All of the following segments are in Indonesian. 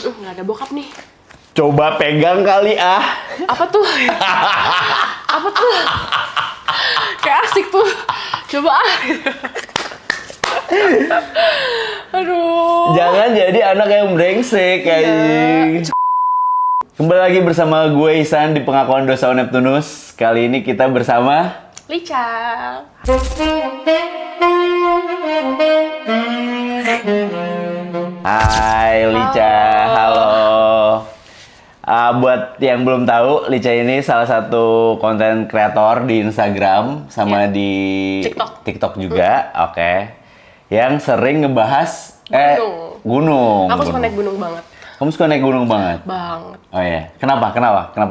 Nggak ada bokap nih. Coba pegang kali Apa tuh? Apa tuh? Kayak asik tuh. Coba Aduh. Jangan jadi anak yang brengsek anjing. Kembali lagi bersama gue Ihsan di Pengakuan Dosa Neptunus. Kali ini kita bersama Lica. Hai Lica, halo. Buat yang belum tahu, Lica ini salah satu konten kreator di Instagram sama di TikTok juga, oke. Yang sering ngebahas gunung. Aku suka naik gunung banget. Kamu suka naik gunung banget? Banget. Oh iya, kenapa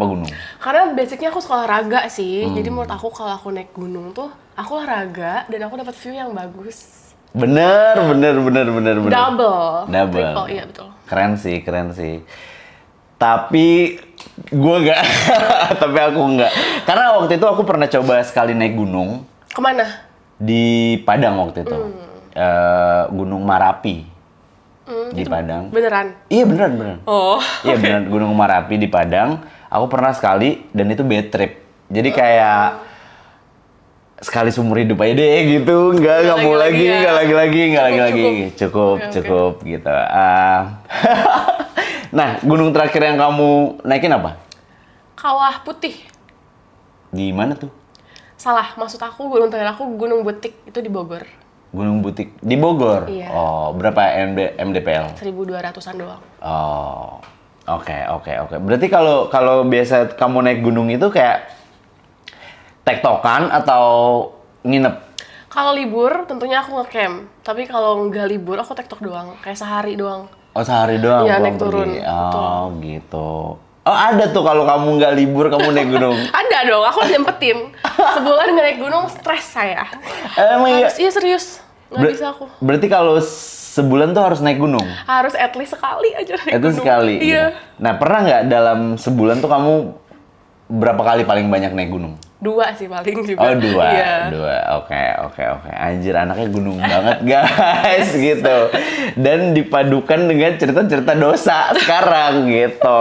gunung? Karena basicnya aku suka olahraga sih. Jadi menurut aku kalau aku naik gunung tuh, aku olahraga dan aku dapat view yang bagus. Bener. Double. Double. Triple, iya betul. Keren sih. Tapi gue nggak, tapi aku nggak. Karena waktu itu aku pernah coba sekali naik gunung. Kemana? Di Padang waktu itu. Gunung Marapi. Di Padang. Beneran? Iya beneran. Oh. Iya beneran, Gunung Marapi di Padang. Aku pernah sekali dan itu bad trip. Jadi kayak sekali seumur hidup aja deh gitu. Nggak mau lagi, nggak lagi. Cukup gitu. Nah, gunung terakhir yang kamu naikin apa? Kawah Putih. Di mana tuh? Salah, maksud aku gunung terakhir aku Gunung Butik, itu di Bogor. Gunung Butik di Bogor. Iya. Oh, berapa MDPL? 1.200-an doang. Oh. Oke. Berarti kalau biasa kamu naik gunung itu kayak tektokan atau nginep? Kalau libur tentunya aku ngecamp, tapi kalau nggak libur aku tektok doang, kayak sehari doang. Oh, sehari doang Iya, pulang naik turun. pergi. Oh, gitu. Oh, ada tuh kalau kamu nggak libur kamu naik gunung. Ada dong, aku nyempetin. Sebulan nggak naik gunung, stres saya. Emang iya? Iya serius, nggak bisa aku. Berarti kalau sebulan tuh harus naik gunung? Harus at least sekali aja naik Itu gunung. sekali? Iya. Gitu. Nah, pernah nggak dalam sebulan tuh kamu berapa kali paling banyak naik gunung? 2 sih paling juga. Oh, 2. Iya. 2. Oke. Anjir, anaknya gunung banget, guys, gitu. Dan dipadukan dengan cerita-cerita dosa sekarang, gitu.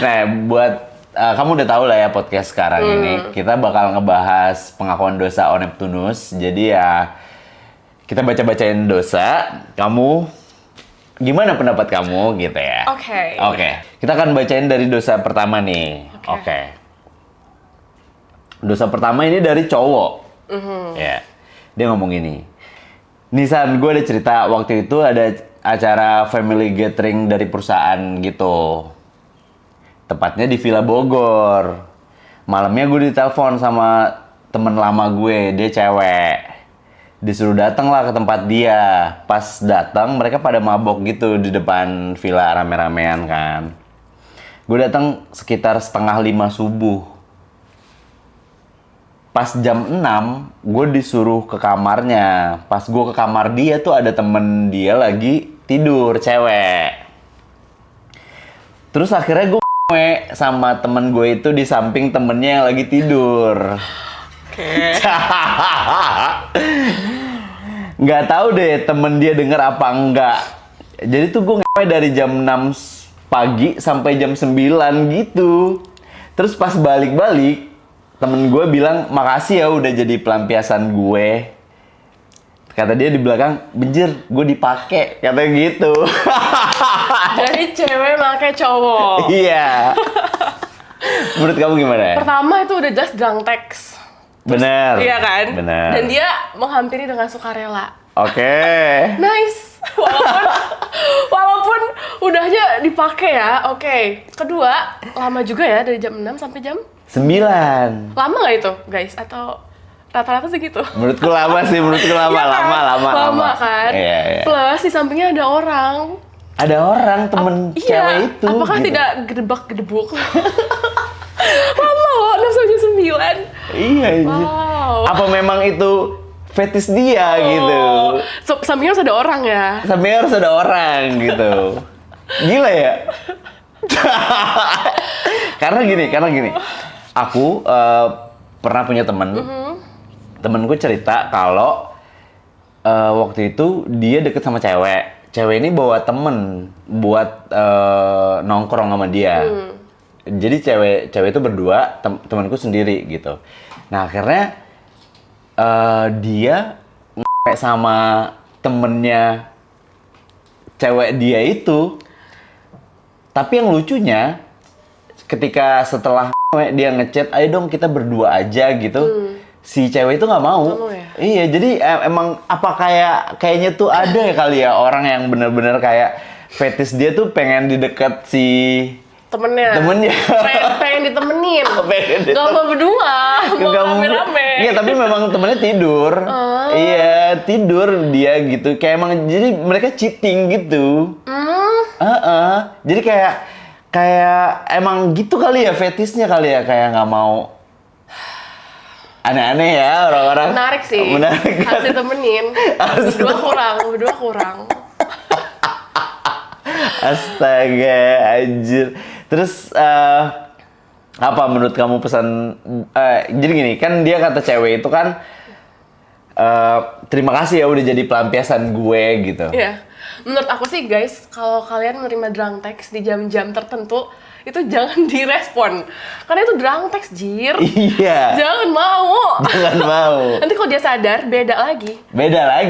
Nah, buat kamu udah tahu lah ya podcast sekarang ini. Kita bakal ngebahas pengakuan dosa Neptunus. Jadi ya, kita baca-bacain dosa. Kamu, gimana pendapat kamu, gitu ya? Oke. Kita akan bacain dari dosa pertama nih. Oke. Dosa pertama ini dari cowok. Ya. Dia ngomong gini. Nisan, gue ada cerita waktu itu ada acara family gathering dari perusahaan gitu. Tepatnya di Villa Bogor. Malamnya gue ditelepon sama temen lama gue, dia cewek. Disuruh datang lah ke tempat dia. Pas datang mereka pada mabok gitu di depan villa rame-ramean kan. Gue datang sekitar 4:30 subuh. Pas jam 6, gue disuruh ke kamarnya. Pas gue ke kamar dia tuh ada temen dia lagi tidur, cewek. Terus akhirnya gue sama temen gue itu di samping temennya yang lagi tidur. Oke. Nggak tahu deh temen dia denger apa enggak. Jadi tuh gue dari jam 6 pagi sampai jam 9 gitu. Terus pas balik-balik, temen gue bilang, makasih ya udah jadi pelampiasan gue. Kata dia di belakang, benjir, gue dipake. Katanya gitu. Jadi cewek make cowok. Iya. Menurut kamu gimana? Pertama itu udah just drunk text. Bener. Iya kan? Bener. Dan dia menghampiri dengan sukarela. Oke. Nice. Walaupun udahnya dipakai ya. Oke. Kedua, lama juga ya dari jam 6 sampai jam 9. Lama nggak itu, guys? Atau rata-rata segitu? Menurutku lama sih, Iya kan? Lama kan? Iya. Plus di sampingnya ada orang. Ada orang temen cewek itu. Apakah gitu. tidak gedebak-gedebuk? Lama loh, 6 sampai 9. Iya. Wow. Apa memang itu fetis dia gitu? Sampingnya harus ada orang ya? Sampai harus ada orang gitu. Gila ya? Karena gini. Aku pernah punya temen. Temenku cerita kalau waktu itu dia deket sama cewek. cewek ini bawa temen buat nongkrong sama dia. Jadi cewek itu berdua, temanku sendiri gitu. Nah akhirnya dia sama temennya cewek dia itu. Tapi yang lucunya ketika setelah dia ngechat, ayo dong kita berdua aja gitu. Si cewek itu nggak mau. Ya? Iya, jadi emang apa kayaknya tuh ada ya kali ya orang yang bener-bener kayak fetis dia tuh pengen didekat si temennya. pengen ditemenin. Gak mau berdua, mau rame-rame. Iya, tapi memang temennya tidur. Iya, tidur dia gitu. Kayak emang jadi mereka cheating gitu. Jadi kayak emang gitu kali ya fetisnya kali ya, kayak nggak mau. Aneh-aneh ya orang-orang. Menarik sih. Menarik. Harus ditemenin. Berdua kurang. Astaga, anjir. Terus apa menurut kamu pesan? Jadi gini, kan dia kata cewek itu kan terima kasih ya udah jadi pelampiasan gue gitu. Iya. Menurut aku sih guys, kalau kalian menerima drunk text di jam-jam tertentu, itu jangan direspon. Karena itu drunk text, jir. Iya. Jangan mau. Nanti kalau dia sadar, beda lagi.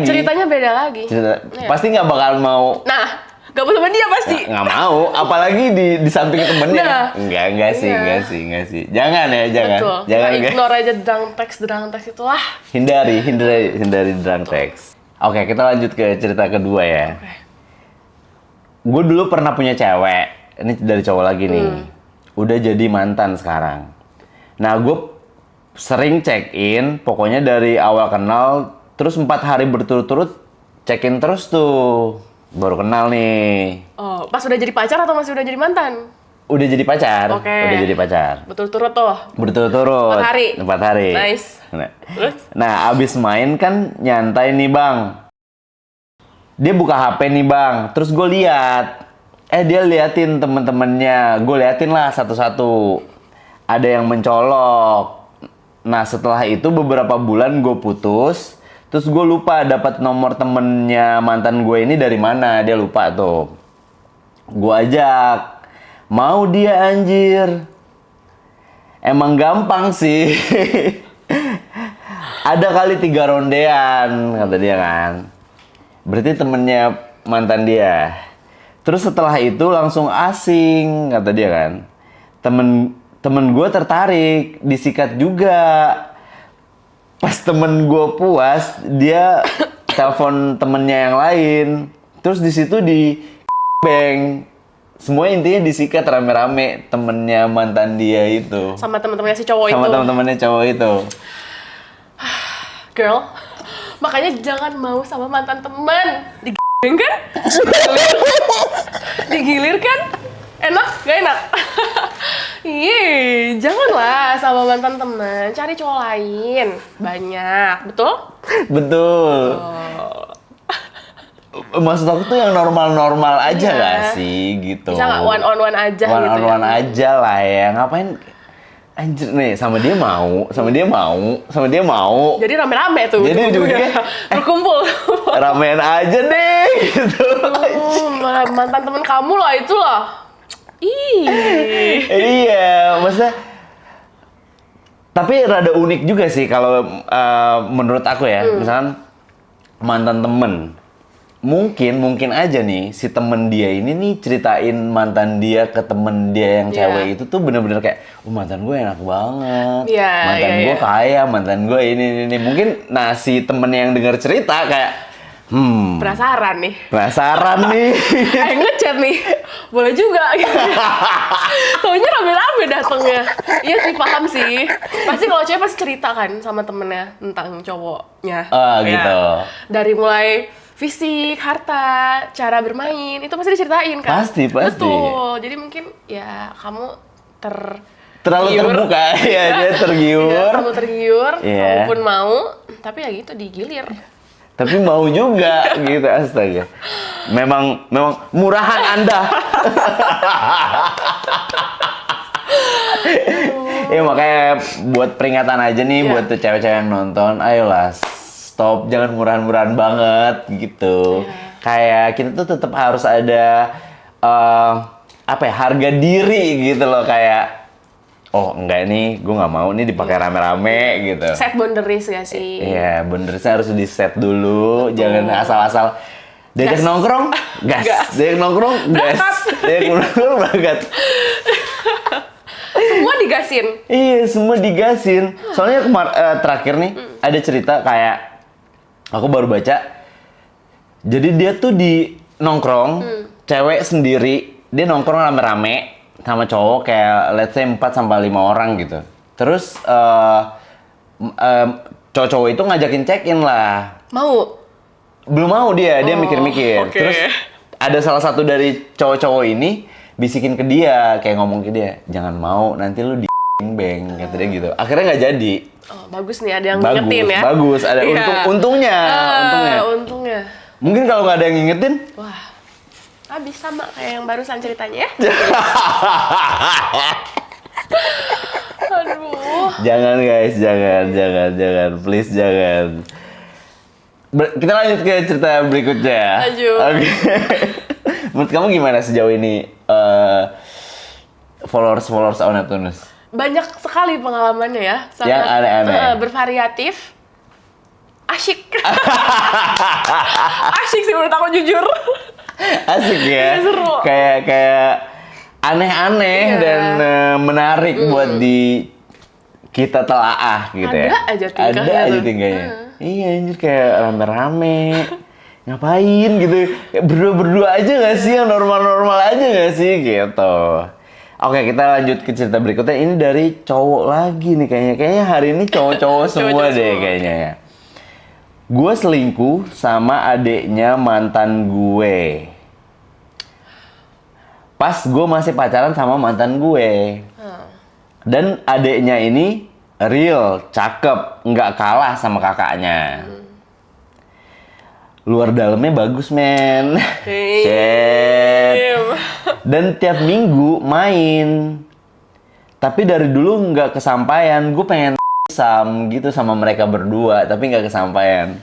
Ceritanya beda lagi. Iya. Pasti nggak bakal mau. Nah, gak mau sama dia pasti. Nggak mau, apalagi di samping temennya. Nah, enggak sih. Jangan ya, jangan. Betul. Jangan, ignore aja drunk text itulah. Hindari drunk text. Oke, kita lanjut ke cerita kedua ya. Gue dulu pernah punya cewek. Ini dari cowok lagi nih. Udah jadi mantan sekarang. Nah, gue sering check-in, pokoknya dari awal kenal, terus 4 hari berturut-turut check-in terus tuh. Baru kenal nih. Oh, pas udah jadi pacar atau masih udah jadi mantan? Udah jadi pacar. Oke. Udah jadi pacar. Berturut-turut tuh. Berturut-turut. 4 hari. Nice. Nah, abis main kan nyantai nih bang. Dia buka HP nih bang. Terus gue lihat. Dia liatin temen-temennya. Gue liatin lah satu-satu. Ada yang mencolok. Nah, setelah itu beberapa bulan gue putus. Terus gue lupa dapat nomor temennya mantan gue ini dari mana. Dia lupa tuh. Gue ajak. Mau dia anjir. Emang gampang sih. Ada kali 3 rondean, kata dia kan. Berarti temennya mantan dia. Terus setelah itu langsung asing, kata dia kan. Temen gue tertarik, disikat juga. Pas temen gue puas, dia telepon temennya yang lain. Terus di situ di bang. Semua intinya disikat rame-rame temennya mantan dia itu. Sama teman-temannya si cowok itu. Sama teman-temannya cowok itu. Girl, makanya jangan mau sama mantan teman. Digilir kan? Digilir kan? Enak? Gak enak? Iya, janganlah sama mantan teman. Cari cowok lain. Banyak, betul? Betul. Maksud aku tuh yang normal-normal aja gak sih gitu. Bisa nggak one on one aja one gitu on one ya? aja lah ya. Ngapain anjir nih, sama dia mau. Jadi rame-rame tuh. Jadi ujungnya berkumpul. Ramean aja deh gitu. Mantan temen kamu lah itu loh. Iya, maksudnya tapi rada unik juga sih kalau menurut aku ya. Misalkan mantan temen. Mungkin aja nih si temen dia ini nih ceritain mantan dia ke temen dia yang cewek itu tuh bener-bener kayak, mantan gue enak banget, mantan gue kaya, mantan gue ini. Mungkin si temen yang denger cerita kayak, penasaran nih. Ngechat nih, boleh juga gitu. Taunya rame-rame datangnya. Iya sih, paham sih. Pasti kalau cewek pasti cerita kan sama temennya tentang cowoknya. Gitu. Dari mulai fisik, harta, cara bermain, itu pasti diceritain kan? Pasti. Betul. Jadi mungkin ya kamu terlalu terbuka ya, dia tergiur. Ya, kamu tergiur, kamu pun mau, tapi ya gitu digilir. Tapi mau juga gitu, astaga. Memang murahan Anda. Ya makanya buat peringatan aja nih buat tuh cewek-cewek yang nonton, ayolah stop, jangan murahan-murahan banget gitu. kayak kita tuh tetap harus ada harga diri gitu loh, kayak oh enggak nih, gue nggak mau nih dipakai rame-rame gitu. Set boundaries gak sih? Iya, boundariesnya harus di set dulu. Betul. Jangan asal-asal diajak nongkrong, gas. Diajak nongkrong, gas. Diajak nongkrong, berangkat. Semua digasin. Iya, semua digasin. Soalnya terakhir nih ada cerita kayak aku baru baca. Jadi dia tuh di nongkrong, cewek sendiri, dia nongkrong rame-rame sama cowok kayak let's say 4 sampai 5 orang gitu. Terus cowok-cowok itu ngajakin check-in lah. Mau? Belum mau dia mikir-mikir. Okay. Terus ada salah satu dari cowok-cowok ini bisikin ke dia, kayak ngomong ke dia, jangan mau, nanti lu di beng, kata dia gitu. Akhirnya nggak jadi. Oh, bagus nih, ada yang ngingetin ya. Bagus, ada untungnya. Untungnya. Mungkin kalau nggak ada yang ngingetin, wah, habis sama kayak yang barusan ceritanya ya. Aduh. Jangan guys, jangan, please jangan. Kita lanjut ke cerita berikutnya. Lanjut. Oke. Menurut kamu gimana sejauh ini followers On Neptunus? Banyak sekali pengalamannya ya. Sangat yang aneh-aneh. Bervariatif. Asyik. Asyik sih menurut aku, jujur. Asik ya. Seru. Kayak aneh-aneh dan menarik buat kita telaah gitu ya. Ada aja tingkahnya. Iya, anjir, kayak rame-rame. Ngapain gitu? Kayak berdua-berdua aja gak sih? Yang normal-normal aja gak sih? Gitu. Oke, kita lanjut ke cerita berikutnya. Ini dari cowok lagi nih kayaknya. Kayaknya hari ini cowok-cowok semua deh kayaknya ya. Gue selingkuh sama adeknya mantan gue. Pas gue masih pacaran sama mantan gue. Dan adeknya ini real, cakep, nggak kalah sama kakaknya. Luar dalamnya bagus, men. Shit. Dan tiap minggu main. Tapi dari dulu nggak kesampaian. Gue pengen gitu sama mereka berdua, tapi nggak kesampaian.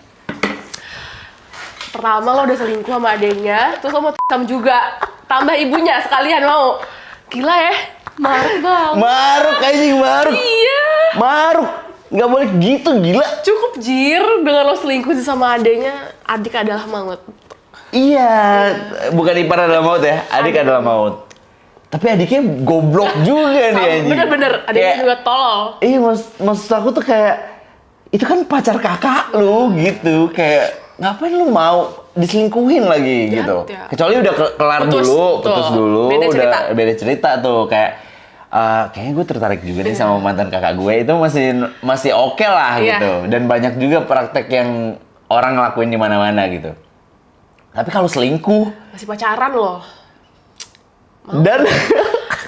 Pertama lo udah selingkuh sama adeknya, terus lo mau juga. Tambah ibunya sekalian mau. Gila ya. Maruk banget. Maruk anjing, maruk. Iya. Maruk. Nggak boleh gitu, gila. Cukup jir dengan lo selingkuh sama adeknya. Adik adalah maut. Iya, bukan ipar adalah maut ya. Adik adalah maut. Tapi adiknya goblok juga nih anjing. Bener-bener, adiknya juga tolol. Iya, maksud aku tuh kayak itu kan pacar kakak lu gitu. Kayak ngapain lu mau diselingkuhin lagi gitu. Ya. Kecuali udah kelar putus dulu, udah beda cerita tuh kayak kayaknya gue tertarik juga nih sama mantan kakak gue. Itu masih oke lah gitu. Dan banyak juga praktek yang orang ngelakuin di mana-mana gitu. Tapi kalau selingkuh masih pacaran loh. Dan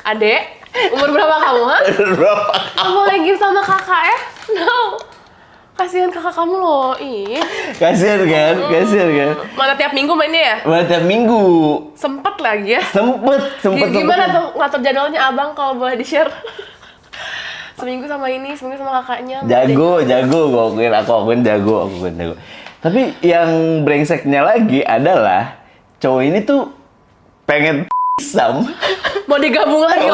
adek, umur berapa kamu, ha? berapa? Kamu lagi sama kakak ya? No. Kasihan kakak kamu loh. Ih. Kasihan kan? Mana tiap minggu mainnya ya? Mana tiap minggu? Sempet lagi ya? Sempet. Gimana tuh ngatur jadwalnya abang kalau boleh di-share? Seminggu sama ini, seminggu sama kakaknya. Jago. Aku akuin jago. Tapi yang brengseknya lagi adalah cowok ini tuh pengen sam. Mau digabung lagi.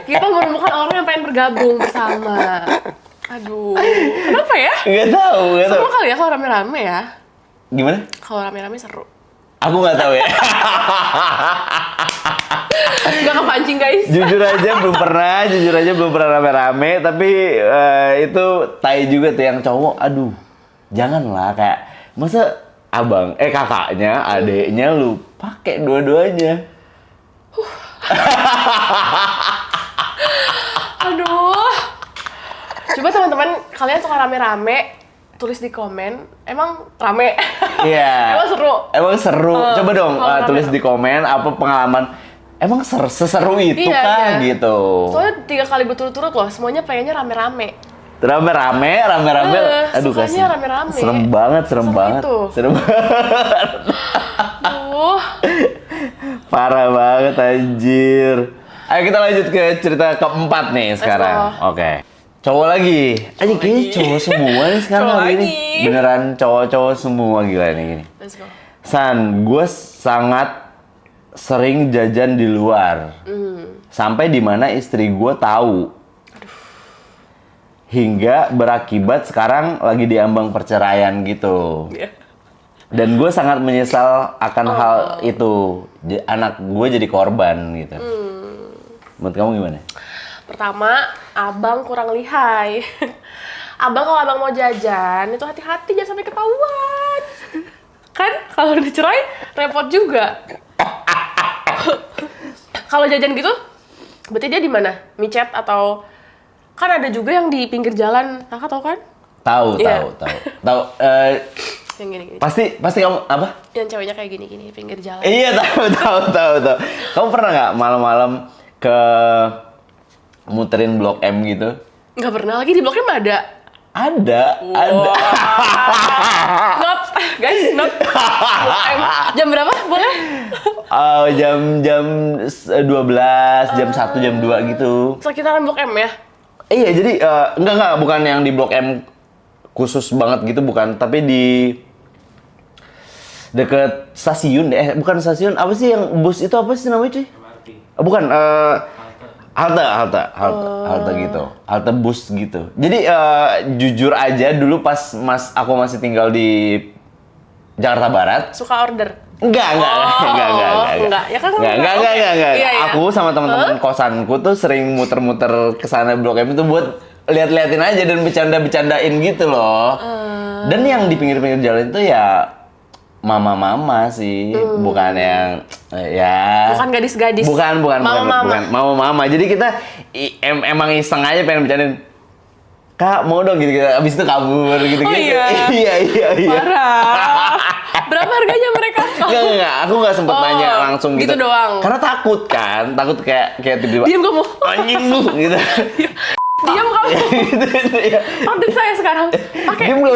Kita menemukan orang yang pengen bergabung bersama. Aduh, kenapa ya? Nggak tahu. Seru kali ya kalau rame-rame ya. Gimana? Kalau rame-rame seru. Aku nggak tahu ya. Nggak kepancing guys. Jujur aja belum pernah rame-rame. Tapi itu tai juga tuh yang cowok. Aduh, janganlah kayak masa kakaknya, adeknya lu pakai dua-duanya. Aduh. Coba teman-teman kalian suka rame-rame, tulis di komen. Emang rame? Iya. Emang seru. Coba dong tulis di komen apa pengalaman. Emang seseru itu gitu. Soalnya 3 kali berturut-turut loh, semuanya pengennya rame-rame. Rame-rame. Aduh, sukanya rame-rame. Serem banget. Parah banget anjir. Ayo kita lanjut ke cerita keempat nih sekarang. Oke. Cowok lagi. Anjing kayaknya cowok semua nih sekarang ini. Beneran cowok-cowok semua gila nih gini. Let's go. San, gue sangat sering jajan di luar. Sampai dimana istri gue tahu. Hingga berakibat sekarang lagi diambang perceraian gitu. Dan gue sangat menyesal akan hal itu. Anak gue jadi korban gitu. Menurut kamu gimana? Pertama, abang kurang lihai. Abang kalau abang mau jajan, itu hati-hati jangan sampai ketahuan. Kan kalau udah cerai, repot juga. Kalau jajan gitu, berarti dia di mana? Micet atau kan ada juga yang di pinggir jalan, kakak tahu kan? Tahu. Yang gini-gini. Pasti kamu apa? Yang ceweknya kayak gini-gini pinggir jalan. Iya tahu. Kamu pernah nggak malam-malam ke muterin Blok M gitu? Nggak pernah lagi di Blok M ada. Ada. Not, guys, not. Blok M. Jam berapa? Boleh? Jam 12, jam 1, jam 2 gitu. Sekitaran Blok M ya? Iya, jadi enggak, bukan yang di Blok M khusus banget gitu, bukan. Tapi di deket stasiun deh. Bukan stasiun, apa sih yang bus itu apa sih namanya cuy? MRT. Bukan, halte gitu. Halte bus gitu. Jadi jujur aja dulu pas aku masih tinggal di Jakarta Barat. Suka order? Enggak. Ya kan? Enggak. Iya. Aku sama teman-teman kosanku tuh sering muter-muter ke sana Blok M itu buat lihat-liatin aja dan bercanda-bercandain gitu loh. Dan yang di pinggir-pinggir jalan itu ya mama-mama sih, bukan yang ya. Bukan gadis-gadis. Bukan. Mama-mama. Jadi kita emang iseng aja pengen bercandain. Kak, mau dong gitu. Abis itu kabur gitu. Oh iya. Iya. Parah. Berapa harganya mereka? Enggak, aku nggak sempet nanya langsung gitu. Gitu doang. Karena takut kayak tiba-tiba. Diam kamu. Anjing lu gitu. Diam kamu. Gitu ya. Order saya sekarang. Pakai. Diam lu.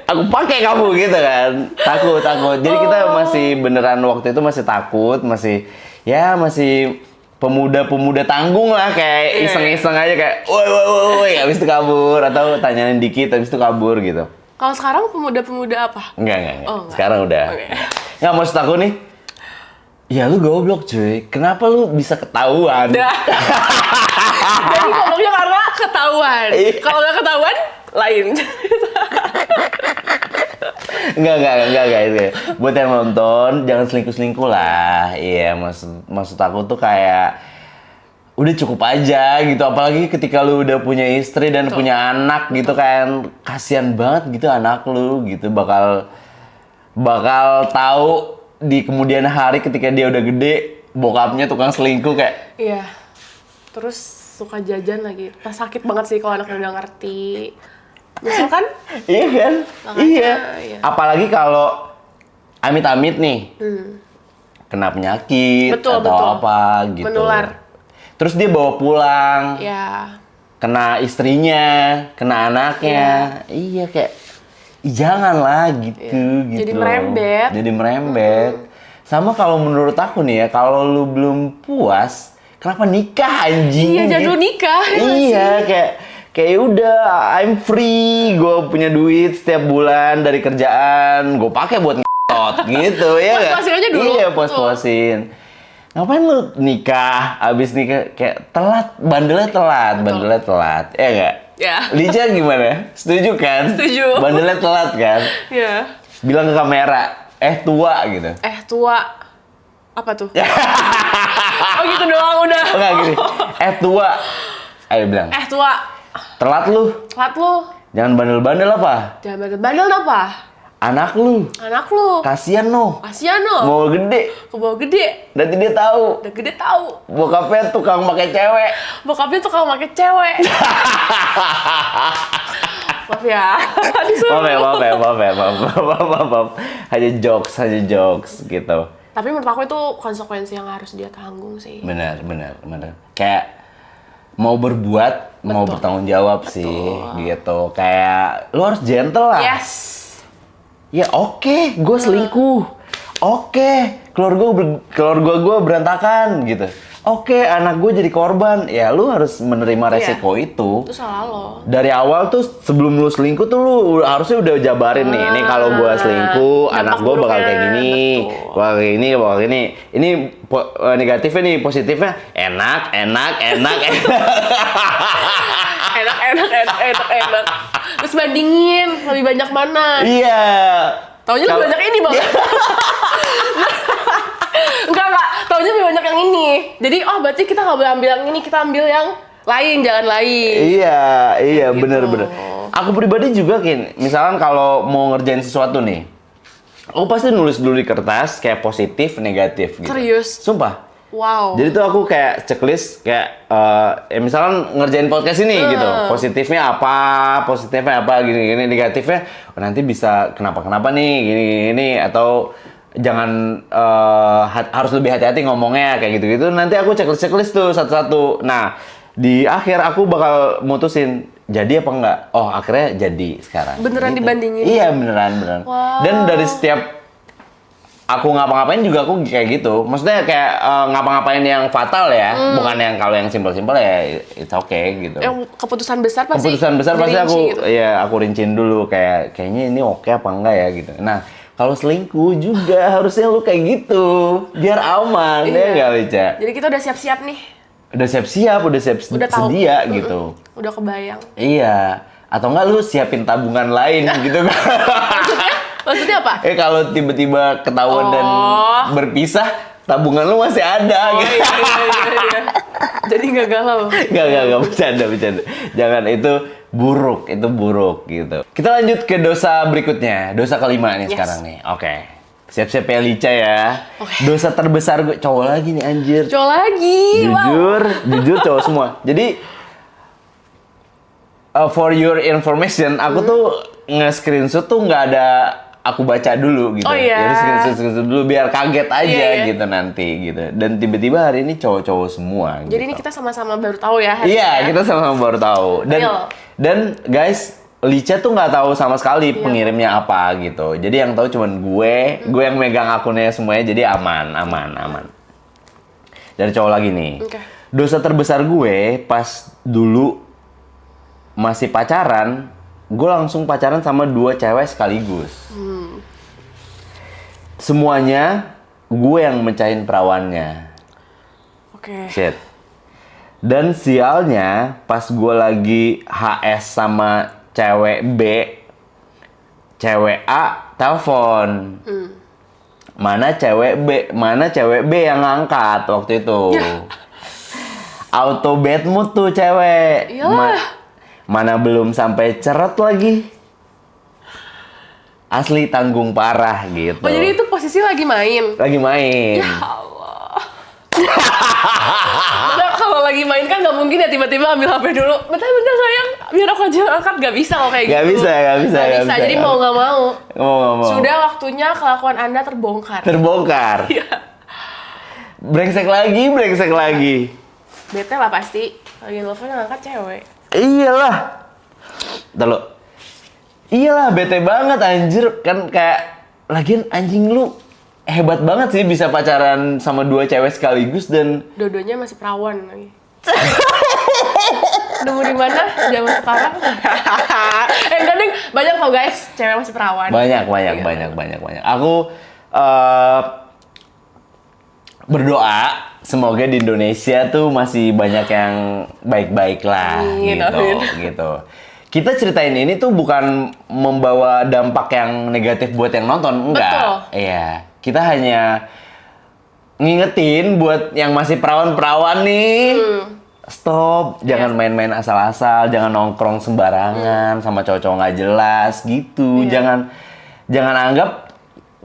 Aku pakai kamu gitu kan. Takut. Jadi kita masih beneran waktu itu masih takut, masih pemuda tanggung lah, kayak iseng-iseng aja kayak woi habis itu kabur atau tanyain dikit habis itu kabur gitu. Kalau sekarang pemuda-pemuda apa? Enggak. Oh, enggak. Sekarang udah. Oke. Nggak, maksud aku nih, ya lu goblok cuy. Kenapa lu bisa ketahuan? Jadi gobloknya karena ketahuan. Kalau nggak ketahuan, lain. Enggak. Buat yang nonton, jangan selingkuh-selingkuh lah. Iya, maksud aku tuh kayak udah cukup aja gitu. Apalagi ketika lu udah punya istri dan punya anak gitu kan. Kasian banget gitu anak lu gitu. Bakal tahu di kemudian hari ketika dia udah gede, bokapnya tukang selingkuh kayak. Iya. Terus suka jajan lagi. Pas sakit banget sih kalau anaknya udah ngerti. Nyesel kan? Iya kan? Makanya, iya. Apalagi kalau amit-amit nih. Kena penyakit Betul. apa gitu. Menular. Terus dia bawa pulang. Ya. Kena istrinya, kena anaknya. Iya kayak janganlah gitu gitu. Jadi loh. merembet. Sama kalau menurut aku nih ya, kalau lu belum puas, kenapa nikah anjing? Iya, jangan dulu nikah. Iya, kayak udah I'm free, gue punya duit setiap bulan dari kerjaan, gue pakai buat ngetot gitu ya nggak? Puas-puasin aja dulu. Iya, puas-puasin. Ngapain lu nikah, abis nikah kayak telat, bandelnya telat, ya nggak? Ya. Lica gimana? Setuju kan? Setuju. Bandelnya telat kan? Iya. Bilang ke kamera, tua gitu. Tua. Apa tuh? Oh gitu doang udah. Enggak gini, tua. Ayo bilang, Tua. telat lu. Telat lu. Jangan bandel-bandel apa? Jangan bandel apa? Anak lu. Kasian no. Kasian no. Mau gede. Kebawa gede. Nanti dia tahu. Udah gede tahu. Bokapnya tukang pakai cewek. Bokapnya tuh kalau pakai cewek. Maaf ya. Maaf. Hanya jokes gitu. Tapi menurut aku itu konsekuensi yang harus dia tanggung sih. Benar. Kayak mau berbuat, mau bertanggung jawab sih gitu. Kayak lu harus gentle lah. Yes. Ya oke, gue selingkuh. Oke, keluarga gue berantakan gitu. oke, anak gue jadi korban, ya lu harus menerima resiko itu. Itu salah lo. Dari awal tuh sebelum lu selingkuh tuh lu harusnya udah jabarin nih kalau gue selingkuh, anak gue bakal kayak gini, bakal kayak gini, bakal kayak gini. Ini negatifnya nih, positifnya enak. enak. Terus bandingin lebih banyak mana. Iya. Taunya lebih banyak ini, Bang. Enggak. Taunya lebih banyak yang ini. Jadi, berarti kita nggak boleh ambil yang ini, kita ambil yang lain, jalan lain. Iya, gitu. bener. Aku pribadi juga, misalkan kalau mau ngerjain sesuatu nih, aku pasti nulis dulu di kertas, kayak positif, negatif gitu. Serius? Sumpah. Wow. Jadi tuh aku kayak checklist, kayak misalkan ngerjain podcast ini gitu, positifnya apa, gini, negatifnya, nanti bisa kenapa nih, gini, atau jangan harus lebih hati-hati ngomongnya, kayak gitu-gitu. Nanti aku checklist tuh satu-satu. Nah, di akhir aku bakal mutusin, jadi apa enggak? Oh, akhirnya jadi sekarang. Beneran gitu. dibandingin? Iya, beneran. Wow. Dan dari setiap aku ngapa-ngapain juga aku kayak gitu. Maksudnya kayak ngapa-ngapain yang fatal ya, bukan yang kalau yang simpel-simpel ya it's okay gitu. Yang keputusan besar pasti Pasti aku gitu. ya aku rinciin dulu kayaknya ini oke apa enggak ya gitu. Nah, kalau selingkuh juga harusnya lu kayak gitu biar aman ya enggak, Lica? Jadi kita udah siap-siap nih. Udah siap-siap, udah tahu. sedia gitu. Udah kebayang. Iya. Atau enggak lu siapin tabungan lain gitu kan. Maksudnya apa? Kalau tiba-tiba ketahuan dan berpisah, tabungan lu masih ada gitu. Iya. Jadi nggak galau. Nggak bercanda. Jangan, itu buruk gitu. Kita lanjut ke dosa berikutnya, dosa kelima nih sekarang nih. Oke. Siap-siap ya, Lica ya. Dosa terbesar gue, cowok lagi nih anjir. Cowok lagi. Jujur cowok semua. Jadi for your information, aku tuh nge-screenshot tuh nggak ada aku baca dulu gitu. Oh iya. Jadi screenshot dulu biar kaget aja Iya. gitu nanti gitu. Dan tiba-tiba hari ini cowok-cowok semua. Jadi gitu. ini kita sama-sama baru tahu ya. Iya, kita sama-sama baru tahu. Dan guys, Lica tuh nggak tahu sama sekali pengirimnya apa gitu. Jadi yang tahu cuman gue yang megang akunnya semuanya, jadi aman. Dari cowok lagi nih. Okay. Dosa terbesar gue pas dulu masih pacaran, gue langsung pacaran sama 2 cewek sekaligus. Semuanya gue yang mecahin perawannya. Oke. Shit. Dan sialnya pas gue lagi HS sama cewek B, cewek A telepon. Mana cewek B yang ngangkat waktu itu. Auto bad mood tuh cewek. Mana belum sampai ceret lagi. Asli tanggung parah gitu. Oh, jadi itu posisi lagi main? Lagi main. Ya Allah. Nah, kalau lagi main kan nggak mungkin ya tiba-tiba ambil HP dulu. Bentar sayang, biar aku aja angkat. Nggak bisa kalau kayak Gak gitu. bisa. Jadi mau nggak mau. Mau. Sudah waktunya kelakuan Anda terbongkar. Iya. Brengsek lagi. Bete lah pasti. Lagi nelfon yang angkat cewek. Iyalah. Iyalah, bete banget anjir. Kan kayak, lagian anjing lu hebat banget sih bisa pacaran sama 2 cewek sekaligus dan Dua-duanya masih perawan lagi. Nemu di mana zaman sekarang? Enggak ding, banyak kok guys, cewek masih perawan. banyak. Aku berdoa semoga di Indonesia tuh masih banyak yang baik-baik lah gitu. Kita ceritain ini tuh bukan membawa dampak yang negatif buat yang nonton, enggak. Betul. Iya, kita hanya ngingetin buat yang masih perawan-perawan nih. Stop, jangan main-main asal-asal, jangan nongkrong sembarangan sama cowok-cowok nggak jelas gitu. Jangan anggap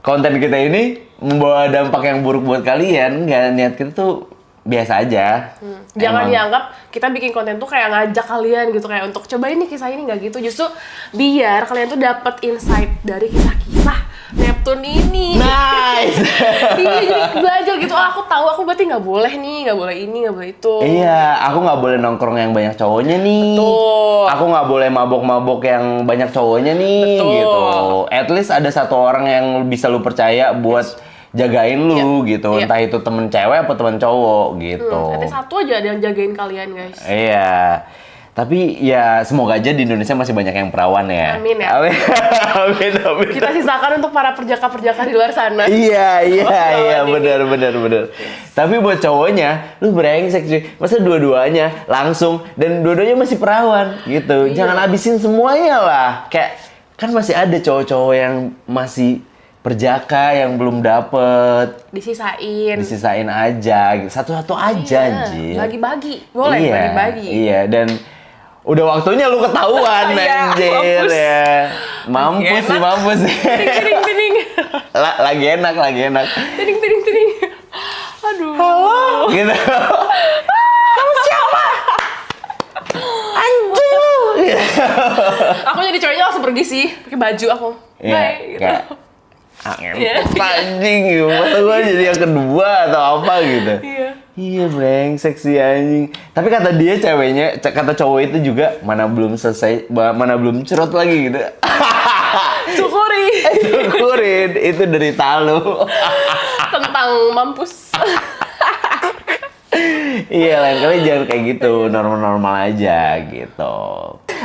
konten kita ini membawa dampak yang buruk buat kalian. Nggak, niat kita tuh biasa aja. Jangan dianggap kita bikin konten tuh kayak ngajak kalian gitu, kayak untuk cobain nih kisah ini, nggak gitu. Justru biar kalian tuh dapat insight dari kisah-kisah Neptune ini. Nice. Iya, jadi belajar gitu. Oh, aku tahu, aku berarti nggak boleh nih, nggak boleh ini, nggak boleh itu. Iya, aku nggak boleh nongkrong yang banyak cowoknya nih. Betul. Aku nggak boleh mabok-mabok yang banyak cowoknya nih. Betul. Gitu. At least ada satu orang yang bisa lu percaya buat jagain lu gitu. Iya. Entah itu temen cewek atau temen cowok gitu. Ada satu aja yang jagain kalian guys. Iya. Tapi ya semoga aja di Indonesia masih banyak yang perawan ya. Amin ya. Amin. Amin. Kita sisakan untuk para perjaka-perjaka di luar sana. Iya, Perawan ini. benar. Tapi buat cowoknya, lu brengsek cuy. Masa dua-duanya langsung dan dua-duanya masih perawan gitu. Iya. Jangan habisin semuanya lah. Kayak kan masih ada cowok-cowok yang masih perjaka yang belum dapet. Disisain aja, gitu. Satu-satu aja Iya, anjir. bagi-bagi. Boleh Iya, bagi-bagi. Iya, dan udah waktunya lu ketahuan Iya, anjir mampus. ya. Mampus sih. Tining. Lagi enak. Tining. Aduh. Halo. Gitu. Kamu siapa? Anjing lu. Aku jadi cowoknya langsung pergi sih, pakai baju aku. Iya, Bye, gitu. kayak Iya. anjing gitu. Masa gua jadi yang kedua atau apa gitu. Iya. Iya brengsek sih anjing. Tapi kata dia ceweknya, kata cowok itu juga mana belum selesai, mana belum cerot lagi gitu. Syukuri. Syukurin, itu derita lu. Tentang mampus. Iya, lain kali jangan kayak gitu, normal-normal aja gitu.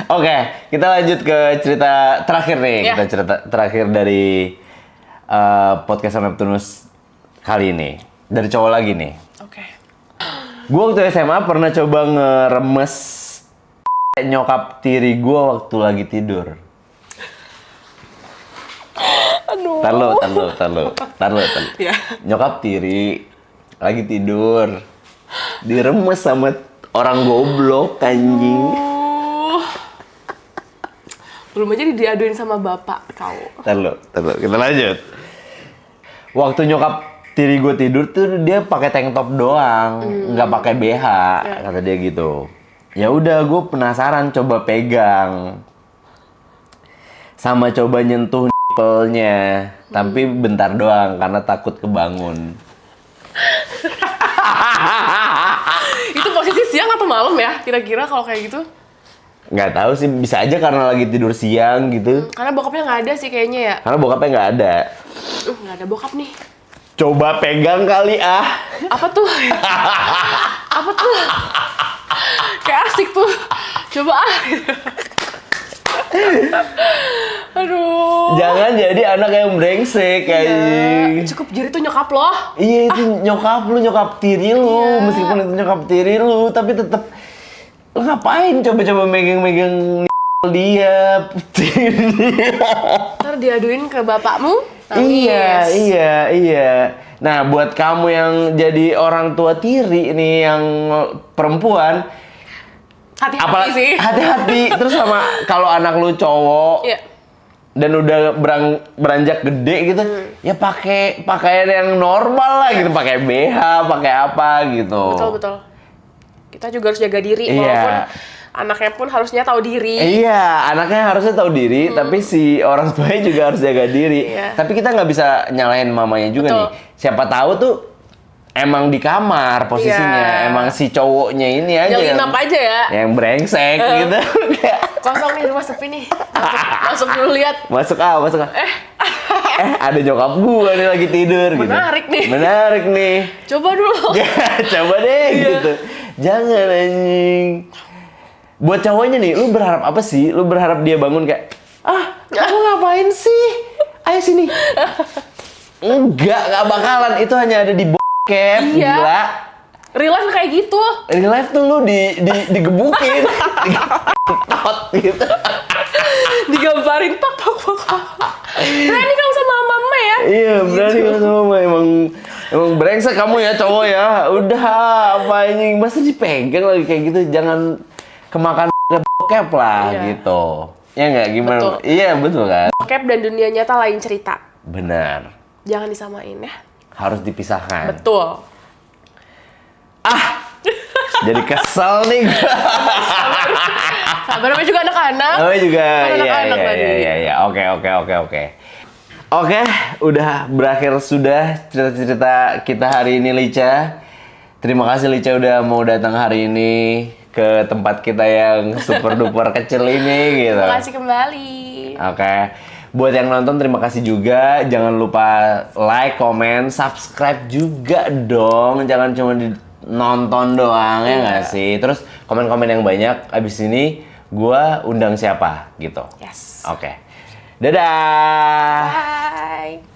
Oke, kita lanjut ke cerita terakhir nih. Ya. Kita cerita terakhir dari podcast Neptunus kali ini. Dari cowok lagi nih. Oke. Gue waktu SMA pernah coba ngeremes nyokap tiri gue waktu lagi tidur. Aduh. Tar lu. Ya. Nyokap tiri lagi tidur. Diremes sama orang goblok anjing. Belum aja diaduin sama bapak kau. Tar lu. Kita lanjut. Waktu nyokap tiri gue tidur tuh dia pakai tank top doang, nggak pakai BH, kata dia gitu. Ya udah, gue penasaran coba pegang, sama coba nyentuh nipelnya, tapi bentar doang karena takut kebangun. Itu posisi siang atau malam ya? Kira-kira kalau kayak gitu? Nggak tahu sih, bisa aja karena lagi tidur siang gitu. Karena bokapnya nggak ada sih kayaknya ya. Karena bokapnya nggak ada. Nggak ada bokap nih. Coba pegang kali ah. Apa tuh? Apa tuh? Kayak asik tuh. Coba ah. Aduh. Jangan jadi anak yang brengsek anjing. Cukup jari tuh nyokap loh. Iya itu nyokap lu, nyokap tiri lu. Iya. Meskipun itu nyokap tiri lu, tapi tetap lu ngapain coba-coba megang-megang dia. Ntar diaduin ke bapakmu. Nangis. Iya. Nah, buat kamu yang jadi orang tua tiri nih yang perempuan, Hati-hati sih. hati-hati. Terus sama kalau anak lu cowok Iya. dan udah beranjak gede gitu, ya pakai pakaian yang normal lah gitu, pakai BH, pakai apa gitu. Betul. Kita juga harus jaga diri, Iya. walaupun anaknya pun harusnya tahu diri. Iya, anaknya harusnya tahu diri, tapi si orang tuanya juga harus jaga diri. Iya. Tapi kita nggak bisa nyalahin mamanya juga Betul. nih. Siapa tahu tuh emang di kamar posisinya, Iya. emang si cowoknya ini aja Nyelinap aja ya. yang brengsek gitu. Kayak, Kosong nih, rumah sepi nih. Masuk dulu lihat. masuk ah. Ada nyokap gua nih lagi tidur gitu. Menarik nih. Coba dulu. Ya, coba deh Iya. gitu. Jangan anjing. Buat cowoknya nih, lu berharap apa sih? Lu berharap dia bangun kayak, kamu ngapain sih? Ayo sini. Enggak bakalan. Itu hanya ada di bokep, Iya. gila. Real life kayak gitu. Real life tuh lu digebukin. Tot gitu. Digambarin pak. Berani kamu sama mama ya? Iya, berani kan sama emang brengsek kamu ya cowok ya. Udah, apa anjing, masa dipegang lagi kayak gitu, jangan kemakan bokep lah Iya. gitu. Ya nggak gimana? Betul. Iya, betul kan? Bokep dan dunia nyata lain cerita. Benar. Jangan disamain ya. Harus dipisahkan. Betul. Jadi kesel nih gua. Sabar namanya juga anak-anak. Oh juga. Kan Iya, anak-anak tadi. iya. Oke. Oke, udah berakhir sudah cerita-cerita kita hari ini, Lica. Terima kasih Lica udah mau datang hari ini ke tempat kita yang super duper kecil ini gitu. Terima kasih kembali. Oke. Buat yang nonton terima kasih juga. Jangan lupa like, comment, subscribe juga dong. Jangan cuma nonton doang ya nggak sih. Terus komen-komen yang banyak. Abis ini gua undang siapa gitu. Yes. Oke. Dadah. Bye.